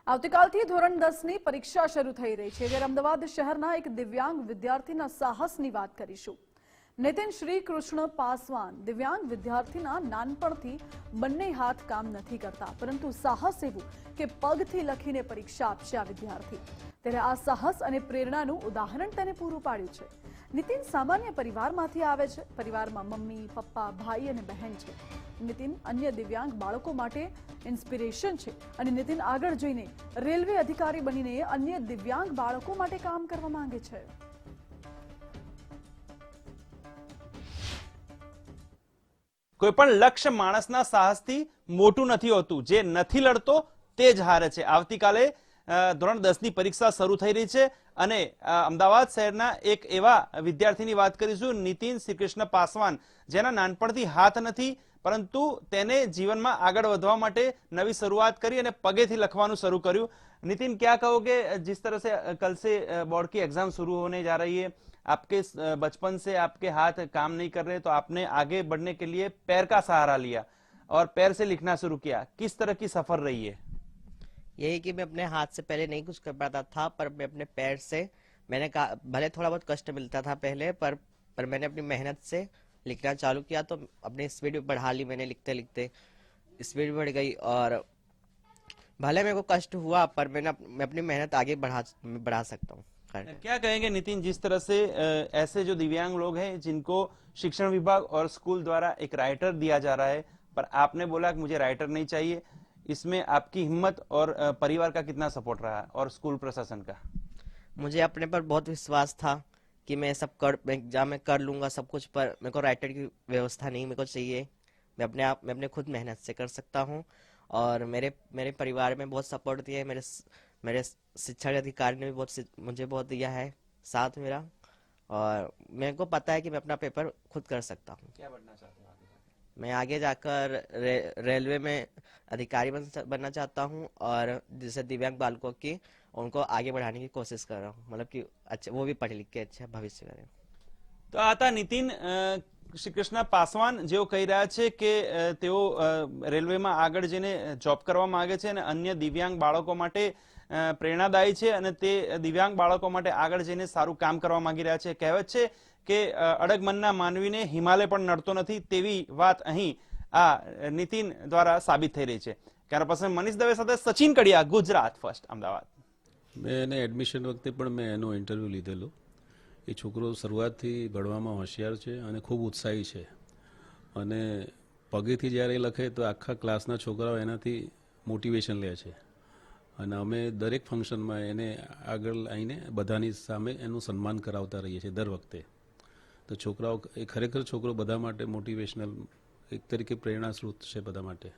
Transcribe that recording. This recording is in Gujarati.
આવતીકાલથી ધોરણ 10ની પરીક્ષા શરૂ થઈ રહી છે ત્યારે અમદાવાદ શહેરના એક દિવ્યાંગ વિદ્યાર્થીના સાહસની વાત કરીશું। નીતિન શ્રી કૃષ્ણ પાસવાન દિવ્યાંગ વિદ્યાર્થીના નાનપણથી બંને હાથ કામ નથી કરતા, પરંતુ સાહસ એવું કે પગથી લખીને પરીક્ષા આપશે આ વિદ્યાર્થી। ત્યારે આ સાહસ અને પ્રેરણાનું ઉદાહરણ તેને પૂરું પાડ્યું છે। નીતિન સામાન્ય પરિવારમાંથી આવે છે। પરિવારમાં મમ્મી, પપ્પા, ભાઈ અને બહેન છે। નીતિન અન્ય દિવ્યાંગ બાળકો માટે ઇન્સ્પિરેશન છે અને નીતિન આગળ જઈને રેલવે અધિકારી બનીને અન્ય દિવ્યાંગ બાળકો માટે કામ કરવા માંગે છે। કોઈપણ લક્ષ્ય માણસના સાહસથી મોટું નથી હોતું, જે નથી લડતો તે જ હારે છે। આવતીકાલે ધોરણ 10ની પરીક્ષા શરૂ થઈ રહી છે અને અમદાવાદ શહેરના એક એવા વિદ્યાર્થીની વાત કરીશું, નીતિન શ્રીકૃષ્ણ પાસવાન, જેના નાનપણથી હાથ નથી, પરંતુ તેને જીવનમાં આગળ વધવા માટે નવી શરૂઆત કરી અને પગેથી લખવાનું શરૂ કર્યું। नितिन, क्या कहोगे जिस तरह से कल से बोर्ड की एग्जाम शुरू होने जा रही है, आपके बचपन से आपके हाथ काम नहीं कर रहे, तो आपने आगे बढ़ने के लिए पैर का सहारा लिया और पैर से लिखना शुरू किया। किस तरह की सफर रही है? यही कि मैं अपने हाथ से पहले नहीं कुछ कर पाता था, पर मैं अपने पैर से मैंने कहा, भले थोड़ा बहुत कष्ट मिलता था पहले, पर मैंने अपनी मेहनत से लिखना चालू किया तो अपनी स्पीड बढ़ा ली। मैंने लिखते लिखते स्पीड बढ़ गई और भले मेरे को कष्ट हुआ, पर मैं अपनी मेहनत आगे बढ़ा सकता हूँ। क्या कहेंगे नितिन, जिस तरह से ऐसे जो दिव्यांग लोग हैं जिनको शिक्षण विभाग और स्कूल द्वारा एक राइटर दिया जा रहा है, पर आपने बोला कि मुझे राइटर नहीं चाहिए, इसमें आपकी हिम्मत और परिवार का कितना सपोर्ट रहा और स्कूल प्रशासन का? मुझे अपने पर बहुत विश्वास था कि मैं एग्जाम में कर लूंगा सब कुछ, पर मेरे को राइटर की व्यवस्था नहीं मेरे को चाहिए। मैं अपने खुद मेहनत से कर सकता हूँ और मेरे परिवार में बहुत सपोर्ट दिया है। मेरे शिक्षा अधिकारी ने भी मुझे बहुत दिया है साथ मेरा, और मेरे को पता है कि मैं अपना पेपर खुद कर सकता हूँ। क्या बनना चाहते हो आगे? मैं आगे जाकर रेलवे में अधिकारी बनना चाहता हूँ और जैसे दिव्यांग बालकों की उनको आगे बढ़ाने की कोशिश कर रहा हूँ, मतलब कि अच्छे वो भी पढ़ लिख के अच्छा भविष्य करें। तो आता નીતિન શ્રીકૃષ્ણ પાસવાન, જેઓ કહી રહ્યા છે કે તેઓ રેલવેમાં આગળ જઈને જોબ કરવા માંગે છે અને અન્ય દિવ્યાંગ બાળકો માટે પ્રેરણાદાયી છે અને તે દિવ્યાંગ બાળકો માટે આગળ જઈને સારું કામ કરવા માંગી રહ્યા છે। કહેવત છે કે અડગ મનના માનવીને હિમાલય પણ નડતો નથી, તેવી વાત અહીં આ નીતિન દ્વારા સાબિત થઈ રહી છે। કેમેરા પર્સન મનીષ દવે સાથે સચિન કડિયા, ગુજરાત ફર્સ્ટ, અમદાવાદ। મેં એને એડમિશન વખતે પણ મેં એનો ઇન્ટરવ્યૂ લીધેલો। એ છોકરો શરૂઆતથી ભણવામાં હોશિયાર છે અને ખૂબ ઉત્સાહી છે અને પગેથી જ્યારે લખે તો આખા ક્લાસના છોકરાઓ એનાથી મોટિવેશન લે છે અને અમે દરેક ફંક્શનમાં એને આગળ આવીને બધાની સામે એનું સન્માન કરાવતા રહીએ છીએ દર વખતે। તો છોકરાઓ એ ખરેખર છોકરો બધા માટે મોટિવેશનલ એક તરીકે પ્રેરણા સ્ત્રોત છે બધા માટે।